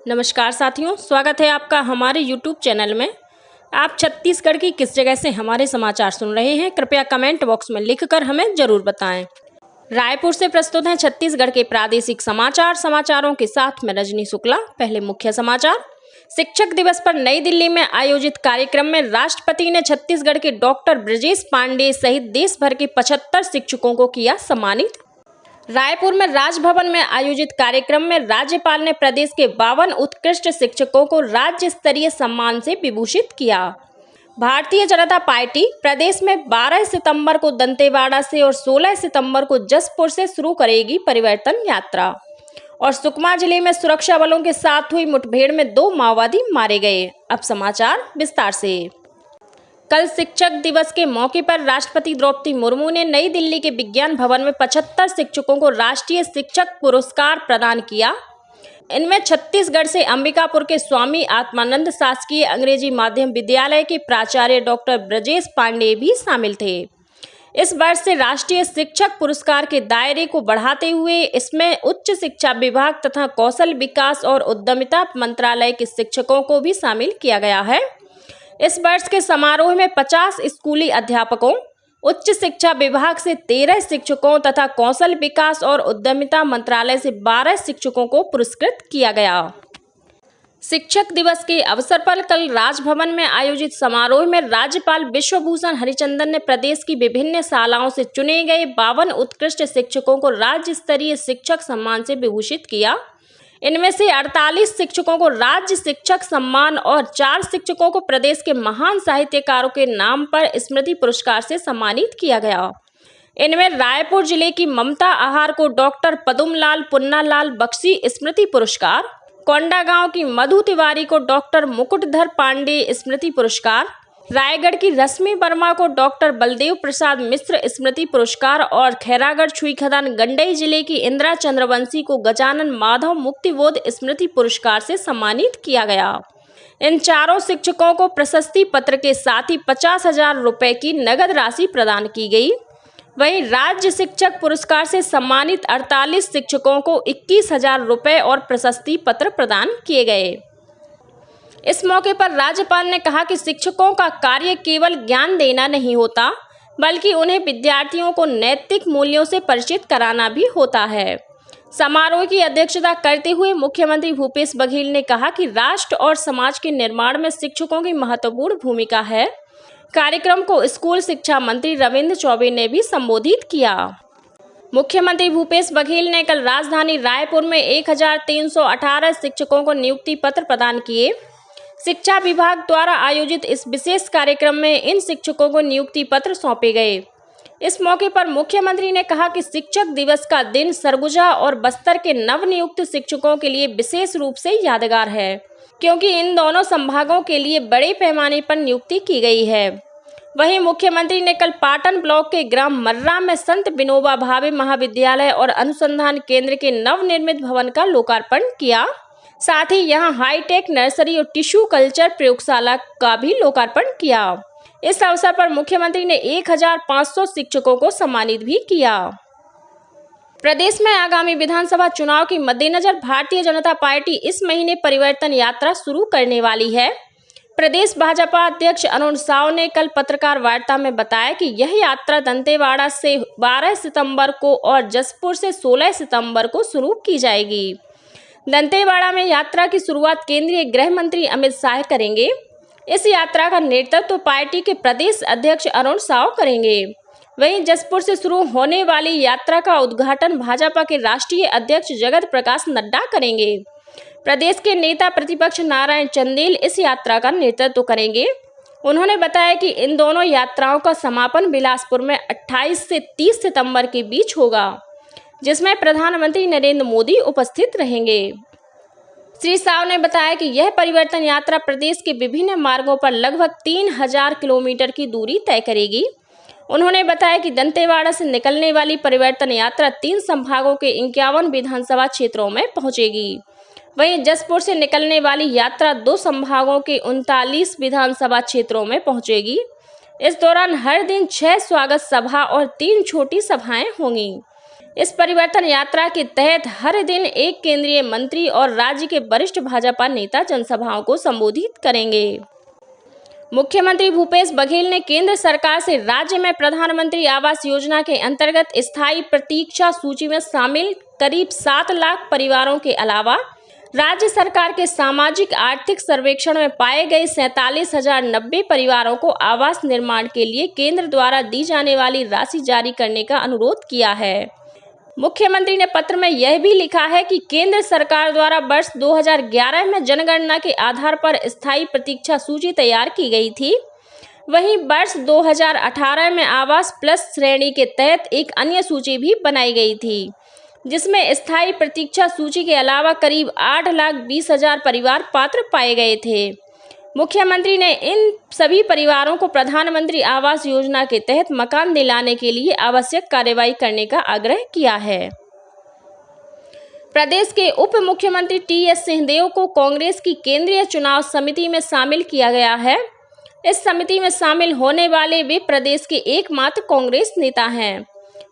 नमस्कार साथियों, स्वागत है आपका हमारे YouTube चैनल में। आप छत्तीसगढ़ की किस जगह से हमारे समाचार सुन रहे हैं, कृपया कमेंट बॉक्स में लिखकर हमें जरूर बताएं। रायपुर से प्रस्तुत हैं छत्तीसगढ़ के प्रादेशिक समाचार। समाचारों के साथ मैं रजनी शुक्ला। पहले मुख्य समाचार। शिक्षक दिवस पर नई दिल्ली में आयोजित कार्यक्रम में राष्ट्रपति ने छत्तीसगढ़ के डॉक्टर ब्रजेश पांडेय सहित देश भर के 75 शिक्षकों को किया सम्मानित। रायपुर में राजभवन में आयोजित कार्यक्रम में राज्यपाल ने प्रदेश के 52 उत्कृष्ट शिक्षकों को राज्य स्तरीय सम्मान से विभूषित किया। भारतीय जनता पार्टी प्रदेश में 12 सितंबर को दंतेवाड़ा से और 16 सितंबर को जसपुर से शुरू करेगी परिवर्तन यात्रा। और सुकमा जिले में सुरक्षा बलों के साथ हुई मुठभेड़ में 2 माओवादी मारे गए। अब समाचार विस्तार से। कल शिक्षक दिवस के मौके पर राष्ट्रपति द्रौपदी मुर्मू ने नई दिल्ली के विज्ञान भवन में 75 शिक्षकों को राष्ट्रीय शिक्षक पुरस्कार प्रदान किया। इनमें छत्तीसगढ़ से अंबिकापुर के स्वामी आत्मानंद शासकीय अंग्रेजी माध्यम विद्यालय के प्राचार्य डॉक्टर ब्रजेश पांडेय भी शामिल थे। इस वर्ष से राष्ट्रीय शिक्षक पुरस्कार के दायरे को बढ़ाते हुए इसमें उच्च शिक्षा विभाग तथा कौशल विकास और उद्यमिता मंत्रालय के शिक्षकों को भी शामिल किया गया है। इस वर्ष के समारोह में 50 स्कूली अध्यापकों, उच्च शिक्षा विभाग से 13 शिक्षकों तथा कौशल विकास और उद्यमिता मंत्रालय से 12 शिक्षकों को पुरस्कृत किया गया। शिक्षक दिवस के अवसर पर कल राजभवन में आयोजित समारोह में राज्यपाल विश्वभूषण हरिचंदन ने प्रदेश की विभिन्न शालाओं से चुने गए 52 उत्कृष्ट शिक्षकों को राज्य स्तरीय शिक्षक सम्मान से विभूषित किया। इनमें से 48 शिक्षकों को राज्य शिक्षक सम्मान और 4 शिक्षकों को प्रदेश के महान साहित्यकारों के नाम पर स्मृति पुरस्कार से सम्मानित किया गया। इनमें रायपुर जिले की ममता आहार को डॉक्टर पदुमलाल पुन्नालाल बख्शी स्मृति पुरस्कार, कोंडागांव की मधु तिवारी को डॉक्टर मुकुटधर पांडे स्मृति पुरस्कार, रायगढ़ की रश्मि वर्मा को डॉक्टर बलदेव प्रसाद मिश्र स्मृति पुरस्कार और खैरागढ़ छुईखदान गंडई जिले की इंदिरा चंद्रवंशी को गजानन माधव मुक्तिबोध स्मृति पुरस्कार से सम्मानित किया गया। इन चारों शिक्षकों को प्रशस्ति पत्र के साथ ही 50,000 रुपए की नगद राशि प्रदान की गई। वहीं राज्य शिक्षक पुरस्कार से सम्मानित 48 शिक्षकों को 21,000 रुपए और प्रशस्ति पत्र प्रदान किए गए। इस मौके पर राज्यपाल ने कहा कि शिक्षकों का कार्य केवल ज्ञान देना नहीं होता, बल्कि उन्हें विद्यार्थियों को नैतिक मूल्यों से परिचित कराना भी होता है। समारोह की अध्यक्षता करते हुए मुख्यमंत्री भूपेश बघेल ने कहा कि राष्ट्र और समाज के निर्माण में शिक्षकों की महत्वपूर्ण भूमिका है। कार्यक्रम को स्कूल शिक्षा मंत्री रविंद्र चौबे ने भी संबोधित किया। मुख्यमंत्री भूपेश बघेल ने कल राजधानी रायपुर में 1318 शिक्षकों को नियुक्ति पत्र प्रदान किए। शिक्षा विभाग द्वारा आयोजित इस विशेष कार्यक्रम में इन शिक्षकों को नियुक्ति पत्र सौंपे गए। इस मौके पर मुख्यमंत्री ने कहा कि शिक्षक दिवस का दिन सरगुजा और बस्तर के नवनियुक्त शिक्षकों के लिए विशेष रूप से यादगार है, क्योंकि इन दोनों संभागों के लिए बड़े पैमाने पर नियुक्ति की गई है। वहीं मुख्यमंत्री ने कल पाटन ब्लॉक के ग्राम मर्रा में संत विनोबा भावे महाविद्यालय और अनुसंधान केंद्र के नवनिर्मित भवन का लोकार्पण किया। साथ ही यहां हाईटेक नर्सरी और टिश्यू कल्चर प्रयोगशाला का भी लोकार्पण किया। इस अवसर पर मुख्यमंत्री ने 1500 शिक्षकों को सम्मानित भी किया। प्रदेश में आगामी विधानसभा चुनाव के मद्देनजर भारतीय जनता पार्टी इस महीने परिवर्तन यात्रा शुरू करने वाली है। प्रदेश भाजपा अध्यक्ष अरुण साव ने कल पत्रकार वार्ता में बताया कि यह यात्रा दंतेवाड़ा से 12 सितंबर को और जसपुर से 16 सितंबर को शुरू की जाएगी। दंतेवाड़ा में यात्रा की शुरुआत केंद्रीय गृह मंत्री अमित शाह करेंगे। इस यात्रा का नेतृत्व पार्टी के प्रदेश अध्यक्ष अरुण साव करेंगे। वहीं जसपुर से शुरू होने वाली यात्रा का उद्घाटन भाजपा के राष्ट्रीय अध्यक्ष जगत प्रकाश नड्डा करेंगे। प्रदेश के नेता प्रतिपक्ष नारायण चंदेल इस यात्रा का नेतृत्व करेंगे। उन्होंने बताया कि इन दोनों यात्राओं का समापन बिलासपुर में 28 से 30 सितंबर के बीच होगा, जिसमें प्रधानमंत्री नरेंद्र मोदी उपस्थित रहेंगे। श्री साव ने बताया कि यह परिवर्तन यात्रा प्रदेश के विभिन्न मार्गों पर लगभग 3000 किलोमीटर की दूरी तय करेगी। उन्होंने बताया कि दंतेवाड़ा से निकलने वाली परिवर्तन यात्रा 3 संभागों के 51 विधानसभा क्षेत्रों में पहुंचेगी। वहीं जसपुर से निकलने वाली यात्रा 2 संभागों के 39 विधानसभा क्षेत्रों में पहुंचेगी। इस दौरान हर दिन 6 स्वागत सभा और 3 छोटी सभाएं होंगी। इस परिवर्तन यात्रा के तहत हर दिन एक केंद्रीय मंत्री और राज्य के वरिष्ठ भाजपा नेता जनसभाओं को संबोधित करेंगे। मुख्यमंत्री भूपेश बघेल ने केंद्र सरकार से राज्य में प्रधानमंत्री आवास योजना के अंतर्गत स्थायी प्रतीक्षा सूची में शामिल करीब 7 लाख परिवारों के अलावा राज्य सरकार के सामाजिक आर्थिक सर्वेक्षण में पाए गए 47,090 परिवारों को आवास निर्माण के लिए केंद्र द्वारा दी जाने वाली राशि जारी करने का अनुरोध किया है। मुख्यमंत्री ने पत्र में यह भी लिखा है कि केंद्र सरकार द्वारा वर्ष 2011 में जनगणना के आधार पर स्थायी प्रतीक्षा सूची तैयार की गई थी। वहीं वर्ष 2018 में आवास प्लस श्रेणी के तहत एक अन्य सूची भी बनाई गई थी, जिसमें स्थायी प्रतीक्षा सूची के अलावा करीब 8,20,000 परिवार पात्र पाए गए थे। मुख्यमंत्री ने इन सभी परिवारों को प्रधानमंत्री आवास योजना के तहत मकान दिलाने के लिए आवश्यक कार्रवाई करने का आग्रह किया है। प्रदेश के उप मुख्यमंत्री टी.एस. सिंहदेव को कांग्रेस की केंद्रीय चुनाव समिति में शामिल किया गया है। इस समिति में शामिल होने वाले वे प्रदेश के एकमात्र कांग्रेस नेता हैं।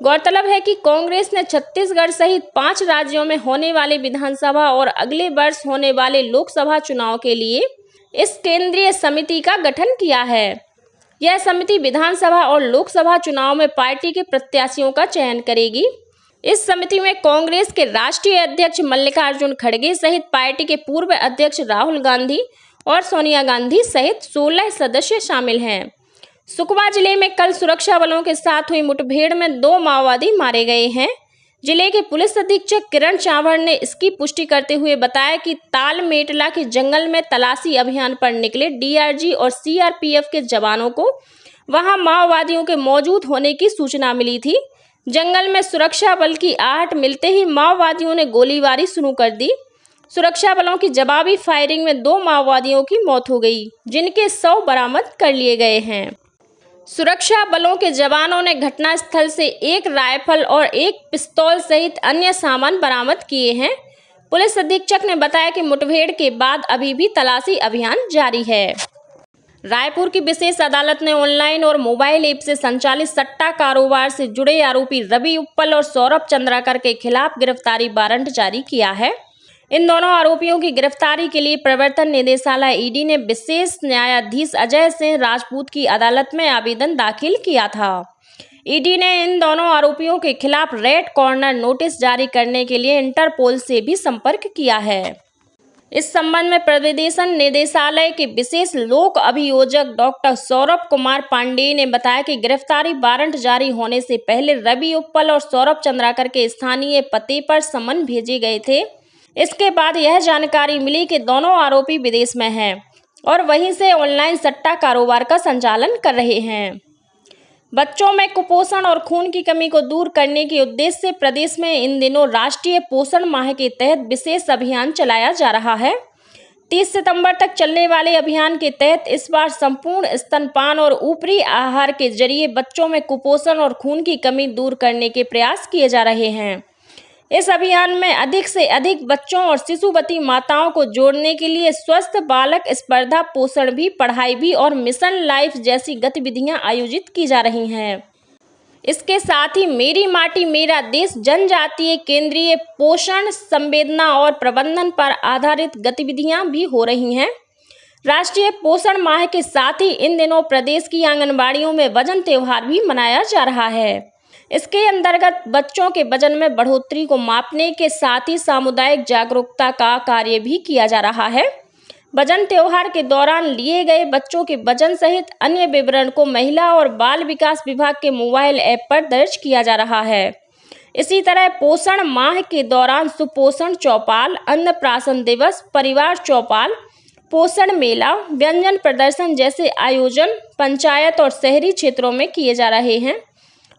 गौरतलब है कि कांग्रेस ने छत्तीसगढ़ सहित 5 राज्यों में होने वाले विधानसभा और अगले वर्ष होने वाले लोकसभा चुनाव के लिए इस केंद्रीय समिति का गठन किया है। यह समिति विधानसभा और लोकसभा चुनाव में पार्टी के प्रत्याशियों का चयन करेगी। इस समिति में कांग्रेस के राष्ट्रीय अध्यक्ष मल्लिकार्जुन खड़गे सहित पार्टी के पूर्व अध्यक्ष राहुल गांधी और सोनिया गांधी सहित 16 सदस्य शामिल हैं। सुकमा जिले में कल सुरक्षा बलों के साथ हुई मुठभेड़ में 2 माओवादी मारे गए हैं। जिले के पुलिस अधीक्षक किरण चावड़ ने इसकी पुष्टि करते हुए बताया कि तालमेटला के जंगल में तलाशी अभियान पर निकले डीआरजी और सीआरपीएफ के जवानों को वहां माओवादियों के मौजूद होने की सूचना मिली थी। जंगल में सुरक्षा बल की आहट मिलते ही माओवादियों ने गोलीबारी शुरू कर दी। सुरक्षा बलों की जवाबी फायरिंग में 2 माओवादियों की मौत हो गई, जिनके शव बरामद कर लिए गए हैं। सुरक्षा बलों के जवानों ने घटनास्थल से 1 राइफल और 1 पिस्तौल सहित अन्य सामान बरामद किए हैं। पुलिस अधीक्षक ने बताया कि मुठभेड़ के बाद अभी भी तलाशी अभियान जारी है। रायपुर की विशेष अदालत ने ऑनलाइन और मोबाइल ऐप से संचालित सट्टा कारोबार से जुड़े आरोपी रवि उप्पल और सौरभ चंद्राकर के खिलाफ गिरफ्तारी वारंट जारी किया है। इन दोनों आरोपियों की गिरफ्तारी के लिए प्रवर्तन निदेशालय ईडी ने विशेष न्यायाधीश अजय सिंह राजपूत की अदालत में आवेदन दाखिल किया था। ईडी ने इन दोनों आरोपियों के खिलाफ रेड कॉर्नर नोटिस जारी करने के लिए इंटरपोल से भी संपर्क किया है। इस संबंध में प्रवर्तन निदेशालय के विशेष लोक अभियोजक डॉक्टर सौरभ कुमार पांडेय ने बताया कि गिरफ्तारी वारंट जारी होने से पहले रवि उप्पल और सौरभ चंद्राकर के स्थानीय पते पर समन भेजे गए थे। इसके बाद यह जानकारी मिली कि दोनों आरोपी विदेश में हैं और वहीं से ऑनलाइन सट्टा कारोबार का संचालन कर रहे हैं। बच्चों में कुपोषण और खून की कमी को दूर करने के उद्देश्य से प्रदेश में इन दिनों राष्ट्रीय पोषण माह के तहत विशेष अभियान चलाया जा रहा है। 30 सितंबर तक चलने वाले अभियान के तहत इस बार संपूर्ण स्तनपान और ऊपरी आहार के जरिए बच्चों में कुपोषण और खून की कमी दूर करने के प्रयास किए जा रहे हैं। इस अभियान में अधिक से अधिक बच्चों और शिशुवती माताओं को जोड़ने के लिए स्वस्थ बालक स्पर्धा, पोषण भी, पढ़ाई भी और मिशन लाइफ जैसी गतिविधियां आयोजित की जा रही हैं। इसके साथ ही मेरी माटी मेरा देश जनजातीय केंद्रीय पोषण संवेदना और प्रबंधन पर आधारित गतिविधियां भी हो रही हैं। राष्ट्रीय पोषण माह के साथ ही इन दिनों प्रदेश की आंगनबाड़ियों में वजन त्योहार भी मनाया जा रहा है। इसके अंतर्गत बच्चों के वजन में बढ़ोतरी को मापने के साथ ही सामुदायिक जागरूकता का कार्य भी किया जा रहा है। वजन त्योहार के दौरान लिए गए बच्चों के वजन सहित अन्य विवरण को महिला और बाल विकास विभाग के मोबाइल ऐप पर दर्ज किया जा रहा है। इसी तरह पोषण माह के दौरान सुपोषण चौपाल, अन्नप्राशन दिवस, परिवार चौपाल, पोषण मेला, व्यंजन प्रदर्शन जैसे आयोजन पंचायत और शहरी क्षेत्रों में किए जा रहे हैं।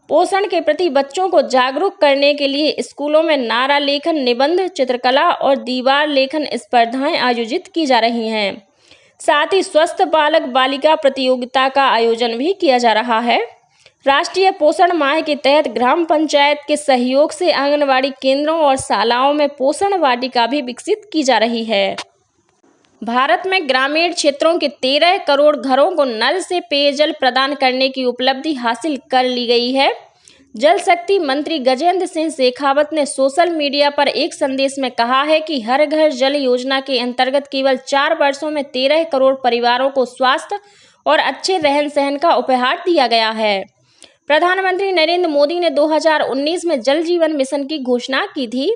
पोषण के प्रति बच्चों को जागरूक करने के लिए स्कूलों में नारा लेखन, निबंध, चित्रकला और दीवार लेखन स्पर्धाएं आयोजित की जा रही हैं। साथ ही स्वस्थ बालक बालिका प्रतियोगिता का आयोजन भी किया जा रहा है। राष्ट्रीय पोषण माह के तहत ग्राम पंचायत के सहयोग से आंगनबाड़ी केंद्रों और शालाओं में पोषण वाटिका भी विकसित की जा रही है। भारत में ग्रामीण क्षेत्रों के 13 करोड़ घरों को नल से पेयजल प्रदान करने की उपलब्धि हासिल कर ली गई है। जल शक्ति मंत्री गजेंद्र सिंह शेखावत ने सोशल मीडिया पर एक संदेश में कहा है कि हर घर जल योजना के अंतर्गत केवल 4 वर्षों में 13 करोड़ परिवारों को स्वास्थ्य और अच्छे रहन सहन का उपहार दिया गया है। प्रधानमंत्री नरेंद्र मोदी ने 2019 में जल जीवन मिशन की घोषणा की थी।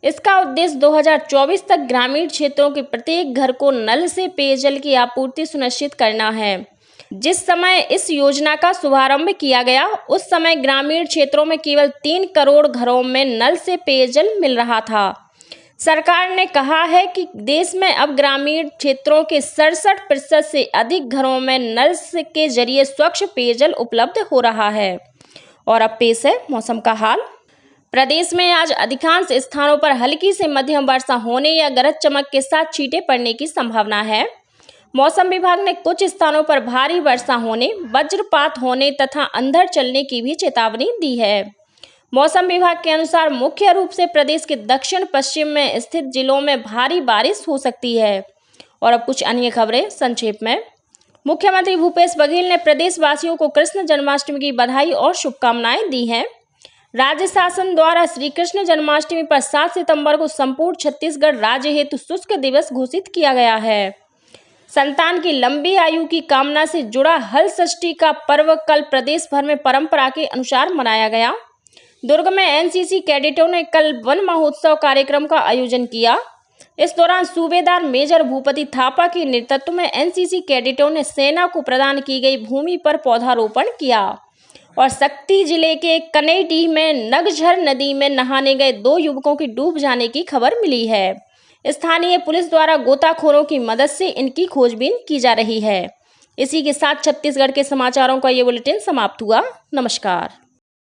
इसका उद्देश्य 2024 तक ग्रामीण क्षेत्रों के प्रत्येक घर को नल से पेयजल की आपूर्ति सुनिश्चित करना है। जिस समय इस योजना का शुभारंभ किया गया, उस समय ग्रामीण क्षेत्रों में केवल 3 करोड़ घरों में नल से पेयजल मिल रहा था। सरकार ने कहा है कि देश में अब ग्रामीण क्षेत्रों के 67% से अधिक घरों में नल के जरिए स्वच्छ पेयजल उपलब्ध हो रहा है। और अब पेश है मौसम का हाल। प्रदेश में आज अधिकांश स्थानों पर हल्की से मध्यम वर्षा होने या गरज चमक के साथ छींटे पड़ने की संभावना है। मौसम विभाग ने कुछ स्थानों पर भारी वर्षा होने, वज्रपात होने तथा अंधड़ चलने की भी चेतावनी दी है। मौसम विभाग के अनुसार मुख्य रूप से प्रदेश के दक्षिण पश्चिम में स्थित जिलों में भारी बारिश हो सकती है। और अब कुछ अन्य खबरें संक्षेप में। मुख्यमंत्री भूपेश बघेल ने प्रदेशवासियों को कृष्ण जन्माष्टमी की बधाई और शुभकामनाएं दी हैं। राज्य शासन द्वारा श्री कृष्ण जन्माष्टमी पर 7 सितंबर को संपूर्ण छत्तीसगढ़ राज्य हेतु शुष्क दिवस घोषित किया गया है। संतान की लंबी आयु की कामना से जुड़ा हल षष्ठी का पर्व कल प्रदेश भर में परंपरा के अनुसार मनाया गया। दुर्ग में एनसीसी कैडेटों ने कल वन महोत्सव कार्यक्रम का आयोजन किया। इस दौरान सूबेदार मेजर भूपति थापा के नेतृत्व में एनसीसी कैडेटों ने सेना को प्रदान की गई भूमि पर पौधारोपण किया। और शक्ति जिले के कनेडीह में नगझर नदी में नहाने गए 2 युवकों की डूब जाने की खबर मिली है। स्थानीय पुलिस द्वारा गोताखोरों की मदद से इनकी खोजबीन की जा रही है। इसी के साथ छत्तीसगढ़ के समाचारों का ये बुलेटिन समाप्त हुआ। नमस्कार।